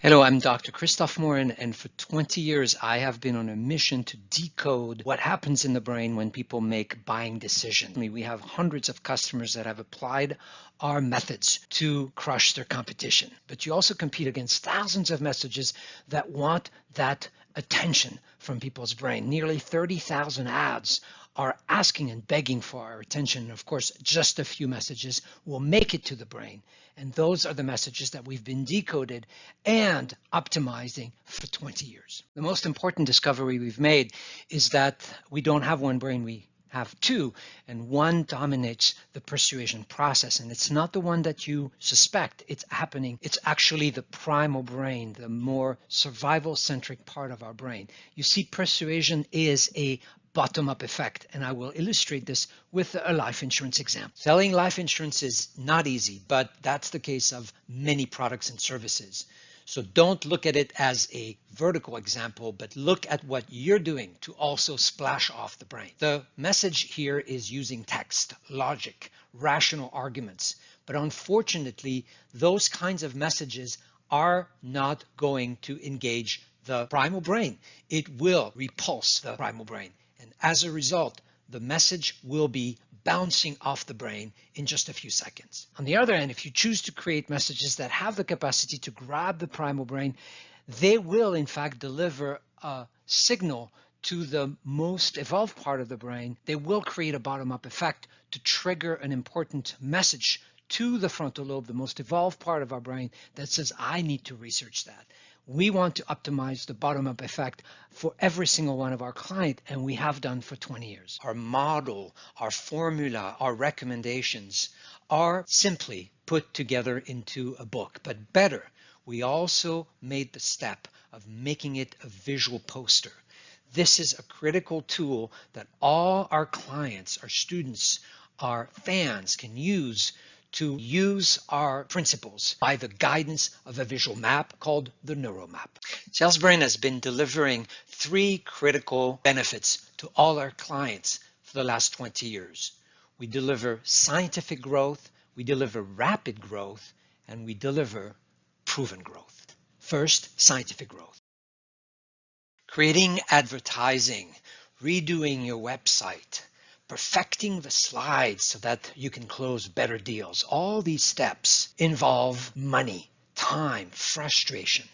Hello, I'm Dr. Christoph Morin, and for 20 years, I have been on a mission to decode what happens in the brain when people make buying decisions. We have hundreds of customers that have applied our methods to crush their competition. But you also compete against thousands of messages that want that attention from people's brain. Nearly 30,000 ads are asking and begging for our attention. And of course, just a few messages will make it to the brain. And those are the messages that we've been decoded and optimizing for 20 years. The most important discovery we've made is that we don't have one brain, we have two, and one dominates the persuasion process. And it's not the one that you suspect it's happening. It's actually the primal brain, the more survival-centric part of our brain. You see, persuasion is a bottom-up effect, and I will illustrate this with a life insurance example. Selling life insurance is not easy, but that's the case of many products and services. So don't look at it as a vertical example, but look at what you're doing to also splash off the brain. The message here is using text, logic, rational arguments, but unfortunately, those kinds of messages are not going to engage the primal brain. It will repulse the primal brain. And as a result, the message will be bouncing off the brain in just a few seconds. On the other hand, if you choose to create messages that have the capacity to grab the primal brain, they will in fact deliver a signal to the most evolved part of the brain. They will create a bottom-up effect to trigger an important message to the frontal lobe, the most evolved part of our brain, that says, I need to research that. We want to optimize the bottom-up effect for every single one of our clients, and we have done for 20 years. Our model, our formula, our recommendations are simply put together into a book, but better, we also made the step of making it a visual poster. This is a critical tool that all our clients, our students, our fans can use to use our principles by the guidance of a visual map called the NeuroMap. Salesbrain has been delivering three critical benefits to all our clients for the last 20 years. We deliver scientific growth, we deliver rapid growth, and we deliver proven growth. First, scientific growth. Creating advertising, redoing your website, perfecting the slides so that you can close better deals. All these steps involve money, time, frustration.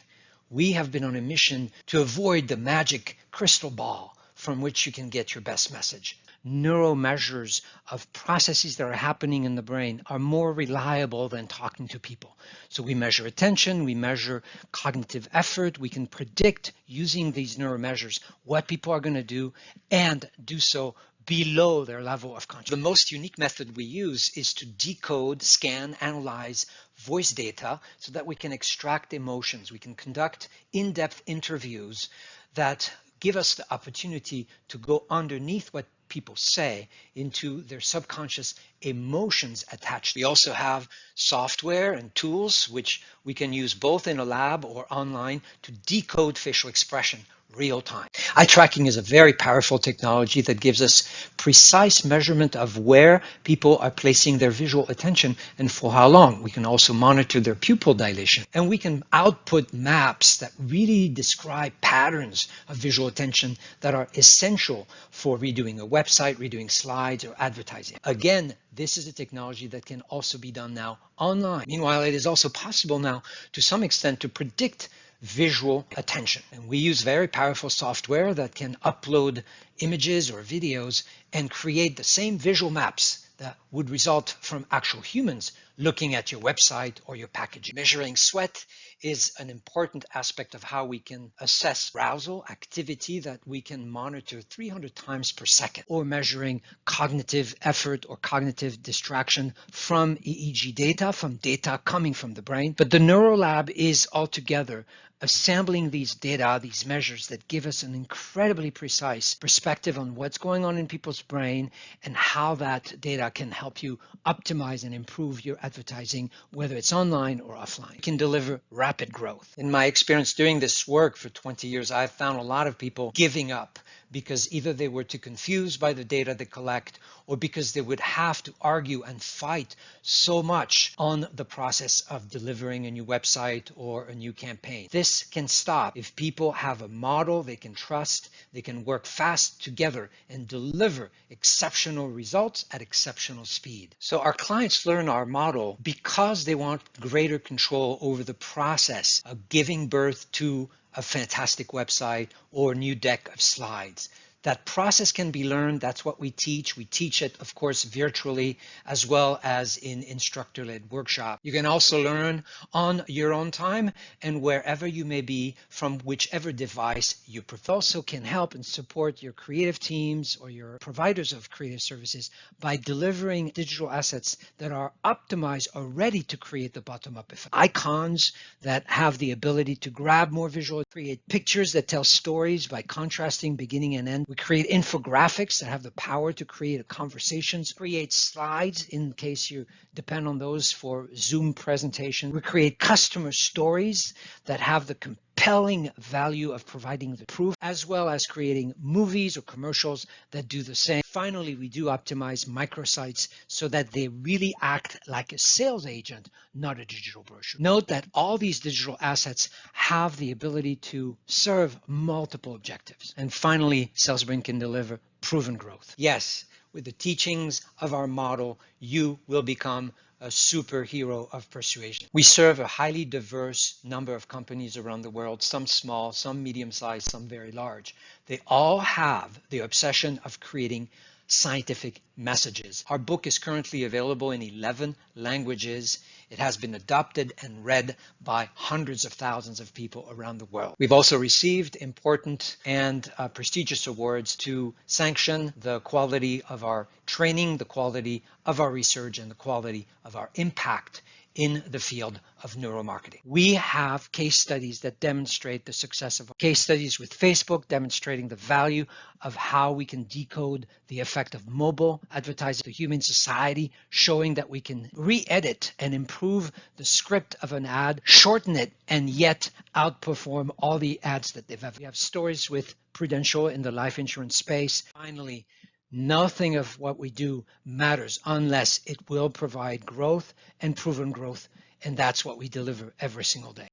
We have been on a mission to avoid the magic crystal ball from which you can get your best message. Neuro measures of processes that are happening in the brain are more reliable than talking to people. So we measure attention, we measure cognitive effort, we can predict using these neuro measures what people are going to do and do so below their level of consciousness. The most unique method we use is to decode, scan, analyze voice data so that we can extract emotions. We can conduct in-depth interviews that give us the opportunity to go underneath what people say into their subconscious emotions attached. We also have software and tools which we can use both in a lab or online to decode facial expression real time. Eye tracking is a very powerful technology that gives us precise measurement of where people are placing their visual attention and for how long. We can also monitor their pupil dilation, and we can output maps that really describe patterns of visual attention that are essential for redoing a website, redoing slides, or advertising. Again, this is a technology that can also be done now online. Meanwhile, it is also possible now to some extent to predict visual attention. And we use very powerful software that can upload images or videos and create the same visual maps that would result from actual humans looking at your website or your packaging. Measuring sweat is an important aspect of how we can assess arousal activity that we can monitor 300 times per second, or measuring cognitive effort or cognitive distraction from EEG data, from data coming from the brain. But the NeuroLab is altogether assembling these data, these measures that give us an incredibly precise perspective on what's going on in people's brain and how that data can help you optimize and improve your advertising, whether it's online or offline. It can deliver rapid growth. In my experience doing this work for 20 years, I've found a lot of people giving up because either they were too confused by the data they collect, or because they would have to argue and fight so much on the process of delivering a new website or a new campaign. This can stop if people have a model they can trust, they can work fast together and deliver exceptional results at exceptional speed. So our clients learn our model because they want greater control over the process of giving birth to a fantastic website or new deck of slides. That process can be learned. That's what we teach. We teach it, of course, virtually as well as in instructor-led workshops. You can also learn on your own time and wherever you may be from whichever device you prefer. Also can help and support your creative teams or your providers of creative services by delivering digital assets that are optimized already to create the bottom-up effect. Icons that have the ability to grab more visual, create pictures that tell stories by contrasting beginning and end. We create infographics that have the power to create conversations, create slides in case you depend on those for Zoom presentation. We create customer stories that have the compelling value of providing the proof, as well as creating movies or commercials that do the same. Finally, we do optimize microsites so that they really act like a sales agent, not a digital brochure. Note that all these digital assets have the ability to serve multiple objectives. And finally, Salesbrain can deliver proven growth. Yes, with the teachings of our model, you will become a superhero of persuasion. We serve a highly diverse number of companies around the world, some small, some medium-sized, some very large. They all have the obsession of creating scientific messages. Our book is currently available in 11 languages. It has been adopted and read by hundreds of thousands of people around the world. We've also received important and prestigious awards to sanction the quality of our training, the quality of our research, and the quality of our impact in the field of neuromarketing. We have case studies that demonstrate the success of case studies with Facebook, demonstrating the value of how we can decode the effect of mobile advertising to human society, showing that we can re-edit and improve the script of an ad, shorten it, and yet outperform all the ads that they've ever. We have stories with Prudential in the life insurance space. Finally, nothing of what we do matters unless it will provide growth and proven growth, and that's what we deliver every single day.